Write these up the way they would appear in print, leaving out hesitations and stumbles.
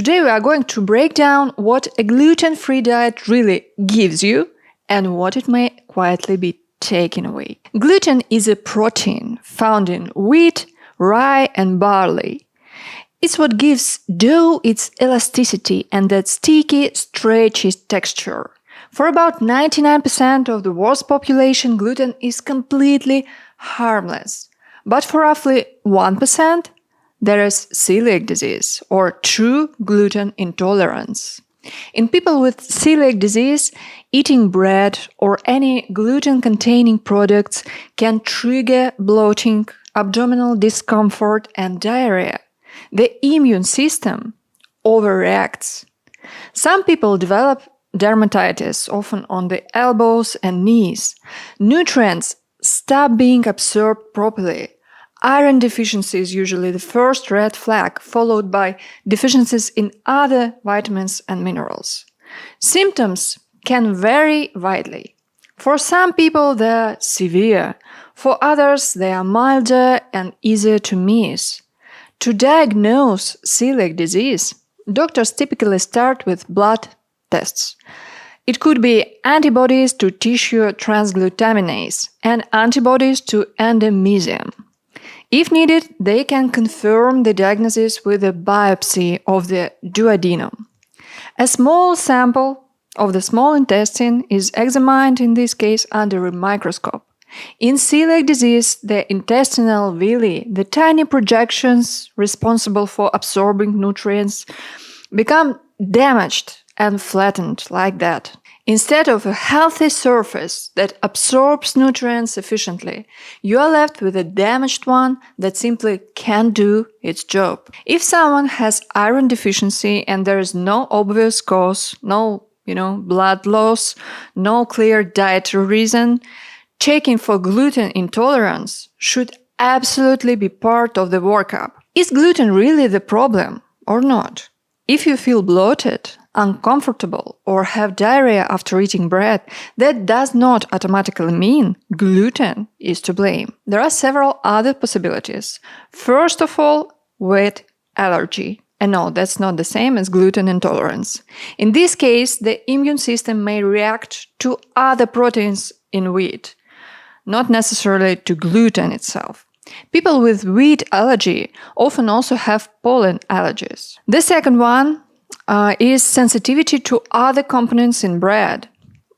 Today we are going to break down what a gluten-free diet really gives you and what it may quietly be taken away. Gluten is a protein found in wheat, rye and barley. It's what gives dough its elasticity and that sticky, stretchy texture. For about 99% of the world's population, gluten is completely harmless. But for roughly 1%, there is celiac disease or true gluten intolerance. In people with celiac disease, eating bread or any gluten-containing products can trigger bloating, abdominal discomfort, and diarrhea. The immune system overreacts. Some people develop dermatitis, often on the elbows and knees. Nutrients stop being absorbed properly. Iron deficiency is usually the first red flag, followed by deficiencies in other vitamins and minerals. Symptoms can vary widely. For some people, they are severe. For others, they are milder and easier to miss. To diagnose celiac disease, doctors typically start with blood tests. It could be antibodies to tissue transglutaminase and antibodies to endomysium. If needed, they can confirm the diagnosis with a biopsy of the duodenum. A small sample of the small intestine is examined, in this case, under a microscope. In celiac disease, the intestinal villi, the tiny projections responsible for absorbing nutrients, become damaged and flattened like that. Instead of a healthy surface that absorbs nutrients efficiently, you are left with a damaged one that simply can't do its job. If someone has iron deficiency and there is no obvious cause, no blood loss, no clear dietary reason, checking for gluten intolerance should absolutely be part of the workup. Is gluten really the problem or not? If you feel bloated, uncomfortable, or have diarrhea after eating bread, that does not automatically mean gluten is to blame. There are several other possibilities. First of all, wheat allergy. And no, that's not the same as gluten intolerance. In this case, the immune system may react to other proteins in wheat, not necessarily to gluten itself. People with wheat allergy often also have pollen allergies. The second one is sensitivity to other components in bread.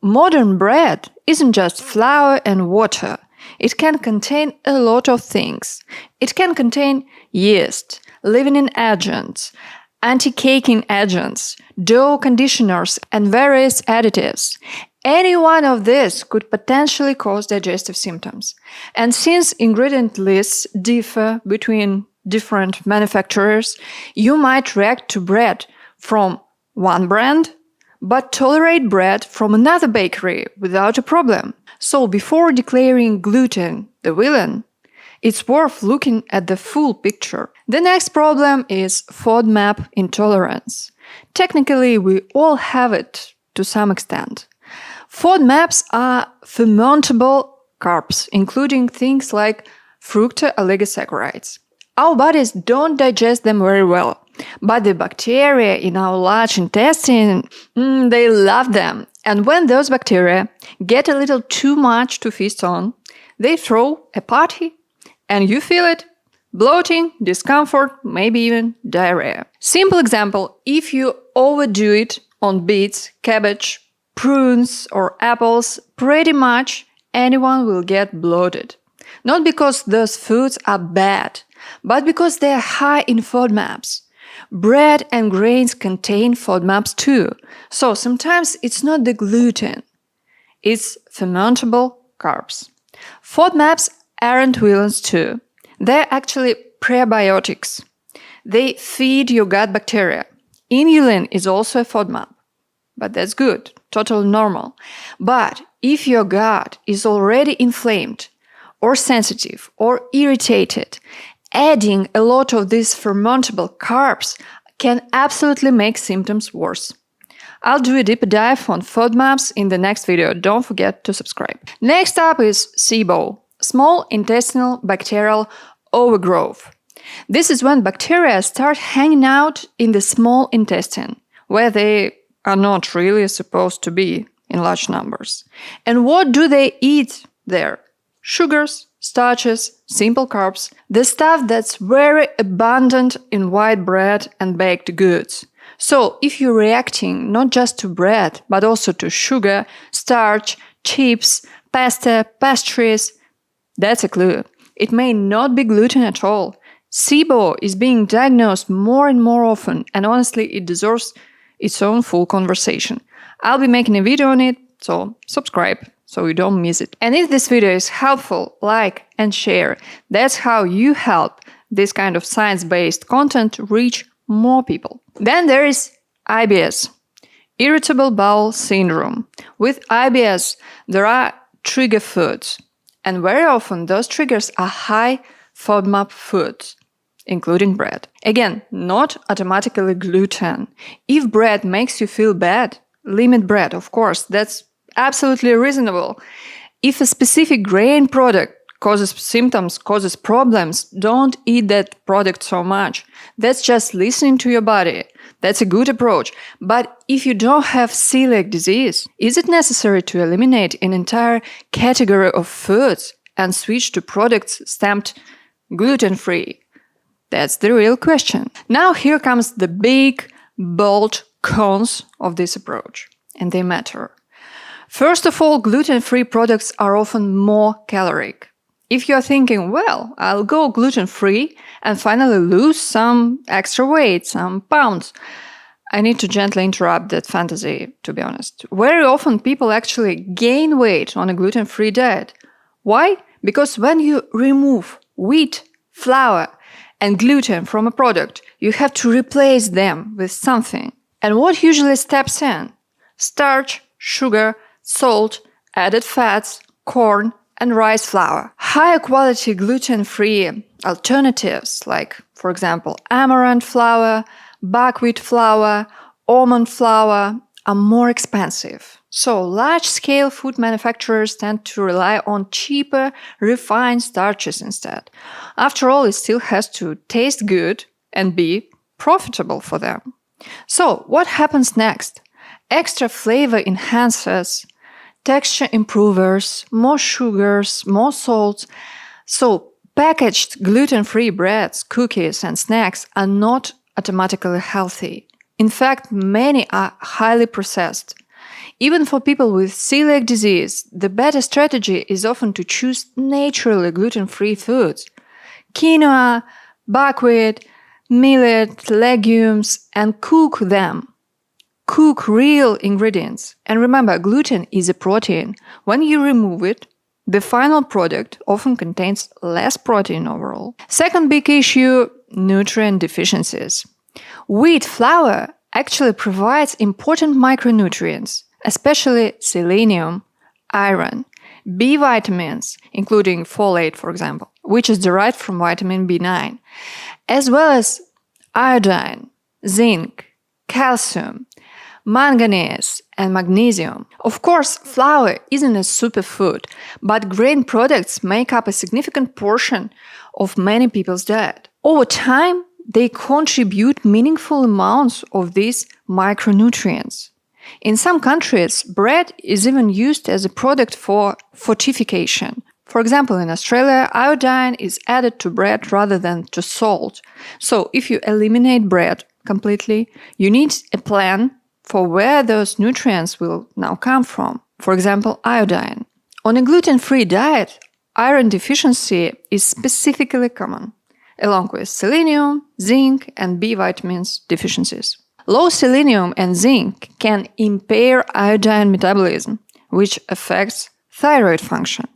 Modern bread isn't just flour and water. It can contain a lot of things. It can contain yeast, leavening agents, anti-caking agents, dough conditioners, and various additives. Any one of these could potentially cause digestive symptoms. And since ingredient lists differ between different manufacturers, you might react to bread from one brand, but tolerate bread from another bakery without a problem. So before declaring gluten the villain, it's worth looking at the full picture. The next problem is FODMAP intolerance. Technically, we all have it to some extent. FODMAPs are fermentable carbs, including things like fructooligosaccharides. Our bodies don't digest them very well, but the bacteria in our large intestine, they love them. And when those bacteria get a little too much to feast on, they throw a party, and you feel it. Bloating, discomfort, maybe even diarrhea. Simple example, if you overdo it on beets, cabbage, prunes or apples, pretty much anyone will get bloated. Not because those foods are bad, but because they are high in FODMAPs. Bread and grains contain FODMAPs too, so sometimes it's not the gluten, it's fermentable carbs. FODMAPs aren't villains too. They're actually prebiotics. They feed your gut bacteria. Inulin is also a FODMAP, but that's good, totally normal. But if your gut is already inflamed or sensitive or irritated, adding a lot of these fermentable carbs can absolutely make symptoms worse. I'll do a deeper dive on FODMAPs in the next video. Don't forget to subscribe. Next up is SIBO, small intestinal bacterial overgrowth. This is when bacteria start hanging out in the small intestine, where they are not really supposed to be in large numbers. And what do they eat there? Sugars, starches, simple carbs, the stuff that's very abundant in white bread and baked goods. So if you're reacting not just to bread, but also to sugar, starch, chips, pasta, pastries, that's a clue. It may not be gluten at all. SIBO is being diagnosed more and more often, and honestly, it deserves its own full conversation. I'll be making a video on it, so subscribe so you don't miss it. And if this video is helpful, like and share. That's how you help this kind of science-based content reach more people. Then there is IBS, irritable bowel syndrome. With IBS, there are trigger foods, and very often those triggers are high FODMAP foods, including bread. Again, not automatically gluten. If bread makes you feel bad, limit bread, of course, that's absolutely reasonable. If a specific grain product causes symptoms, causes problems, don't eat that product so much. That's just listening to your body. That's a good approach. But if you don't have celiac disease, is it necessary to eliminate an entire category of foods and switch to products stamped gluten-free? That's the real question. Now here comes the big, bold cons of this approach, and they matter. First of all, gluten-free products are often more caloric. If you're thinking, well, I'll go gluten-free and finally lose some extra weight, some pounds, I need to gently interrupt that fantasy, to be honest. Very often people actually gain weight on a gluten-free diet. Why? Because when you remove wheat, flour, and gluten from a product, you have to replace them with something. And what usually steps in? Starch, sugar, salt, added fats, corn, and rice flour. Higher quality gluten-free alternatives like, for example, amaranth flour, buckwheat flour, almond flour are more expensive. So large-scale food manufacturers tend to rely on cheaper, refined starches instead. After all, it still has to taste good and be profitable for them. So what happens next? Extra flavor enhancers, texture improvers, more sugars, more salts. So packaged gluten-free breads, cookies, and snacks are not automatically healthy. In fact, many are highly processed. Even for people with celiac disease, the better strategy is often to choose naturally gluten-free foods. Quinoa, buckwheat, millet, legumes, and cook them. Cook real ingredients. And remember, gluten is a protein. When you remove it, the final product often contains less protein overall. Second big issue, nutrient deficiencies. Wheat flour actually provides important micronutrients, especially selenium, iron, B vitamins, including folate, for example, which is derived from vitamin B9, as well as iodine, zinc, calcium, manganese, and magnesium. Of course, flour isn't a superfood, but grain products make up a significant portion of many people's diet. Over time, they contribute meaningful amounts of these micronutrients. In some countries, bread is even used as a product for fortification. For example, in Australia, iodine is added to bread rather than to salt. So if you eliminate bread completely, you need a plan for where those nutrients will now come from. For example, iodine. On a gluten-free diet, iron deficiency is specifically common, along with selenium, zinc, and B vitamins deficiencies. Low selenium and zinc can impair iodine metabolism, which affects thyroid function.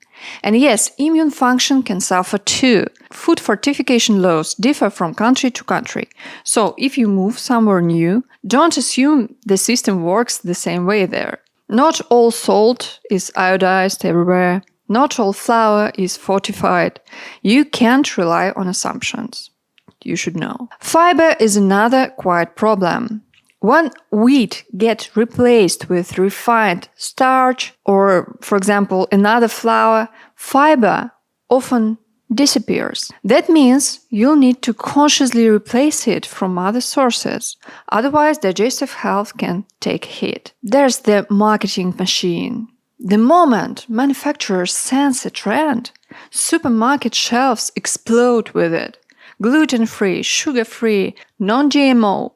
And yes, immune function can suffer too. Food fortification laws differ from country to country. So if you move somewhere new, don't assume the system works the same way there. Not all salt is iodized everywhere. Not all flour is fortified. You can't rely on assumptions. You should know. Fiber is another quiet problem. When wheat gets replaced with refined starch or, for example, another flour, fiber often disappears. That means you'll need to consciously replace it from other sources, otherwise digestive health can take a hit. There's the marketing machine. The moment manufacturers sense a trend, supermarket shelves explode with it. Gluten-free, sugar-free, non-GMO.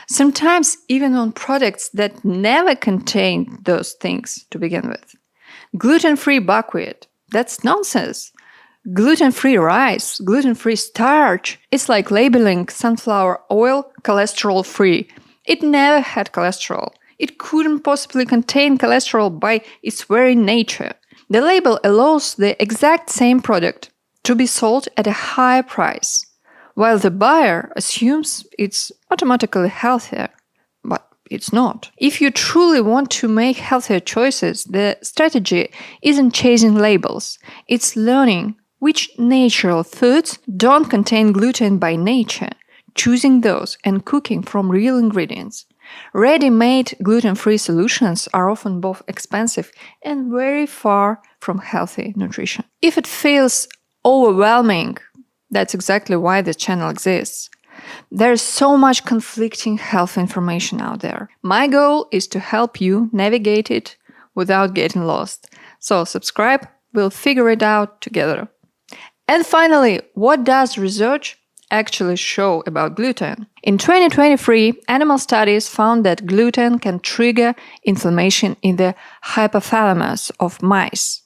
Sometimes even on products that never contained those things to begin with. Gluten-free buckwheat. That's nonsense. Gluten-free rice, gluten-free starch. It's like labeling sunflower oil cholesterol-free. It never had cholesterol. It couldn't possibly contain cholesterol by its very nature. The label allows the exact same product to be sold at a higher price, while the buyer assumes it's automatically healthier. But it's not. If you truly want to make healthier choices, the strategy isn't chasing labels. It's learning which natural foods don't contain gluten by nature, choosing those, and cooking from real ingredients. Ready-made gluten-free solutions are often both expensive and very far from healthy nutrition. If it feels overwhelming, that's exactly why this channel exists. There's so much conflicting health information out there. My goal is to help you navigate it without getting lost. So subscribe, we'll figure it out together. And finally, what does research actually show about gluten? In 2023, animal studies found that gluten can trigger inflammation in the hypothalamus of mice,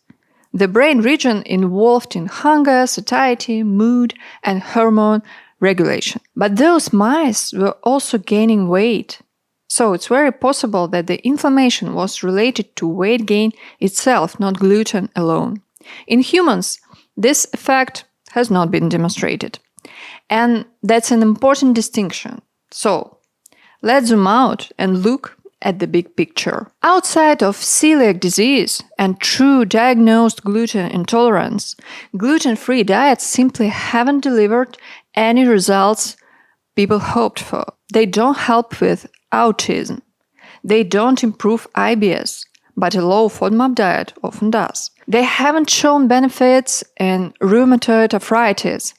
the brain region involved in hunger, satiety, mood, and hormone regulation. But those mice were also gaining weight. So it's very possible that the inflammation was related to weight gain itself, not gluten alone. In humans, this effect has not been demonstrated. And that's an important distinction. So, let's zoom out and look at the big picture. Outside of celiac disease and true diagnosed gluten intolerance, gluten-free diets simply haven't delivered any results people hoped for. They don't help with autism. They don't improve IBS, but a low FODMAP diet often does. They haven't shown benefits in rheumatoid arthritis,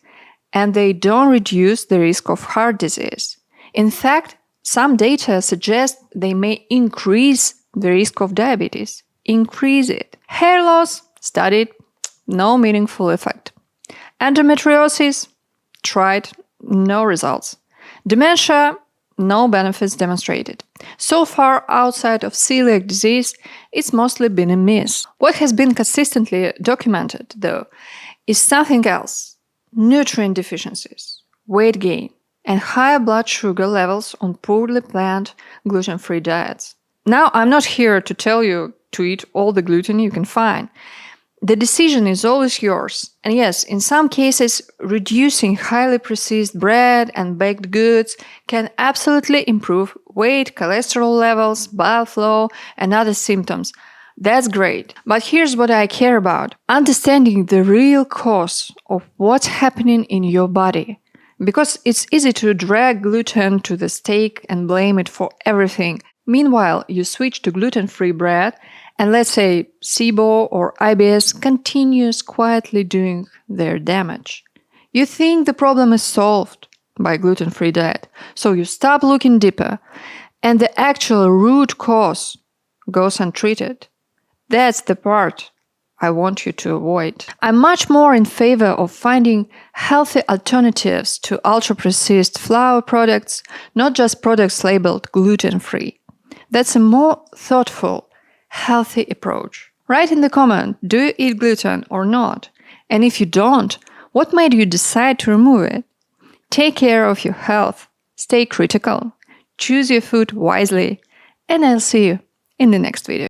and they don't reduce the risk of heart disease. In fact, some data suggest they may increase the risk of diabetes. Increase it. Hair loss, studied, no meaningful effect. Endometriosis, tried, no results. Dementia, no benefits demonstrated. So far, outside of celiac disease, it's mostly been a miss. What has been consistently documented, though, is something else. Nutrient deficiencies, weight gain, and higher blood sugar levels on poorly planned gluten-free diets. Now, I'm not here to tell you to eat all the gluten you can find. The decision is always yours. And yes, in some cases, reducing highly processed bread and baked goods can absolutely improve weight, cholesterol levels, bile flow, and other symptoms. That's great. But here's what I care about. Understanding the real cause of what's happening in your body. Because it's easy to drag gluten to the stake and blame it for everything. Meanwhile, you switch to gluten-free bread, and let's say SIBO or IBS continues quietly doing their damage. You think the problem is solved by gluten-free diet, so you stop looking deeper, and the actual root cause goes untreated. That's the part I want you to avoid. I'm much more in favor of finding healthy alternatives to ultra-processed flour products, not just products labeled gluten-free. That's a more thoughtful, healthy approach. Write in the comment, do you eat gluten or not? And if you don't, what made you decide to remove it? Take care of your health, stay critical, choose your food wisely, and I'll see you in the next video.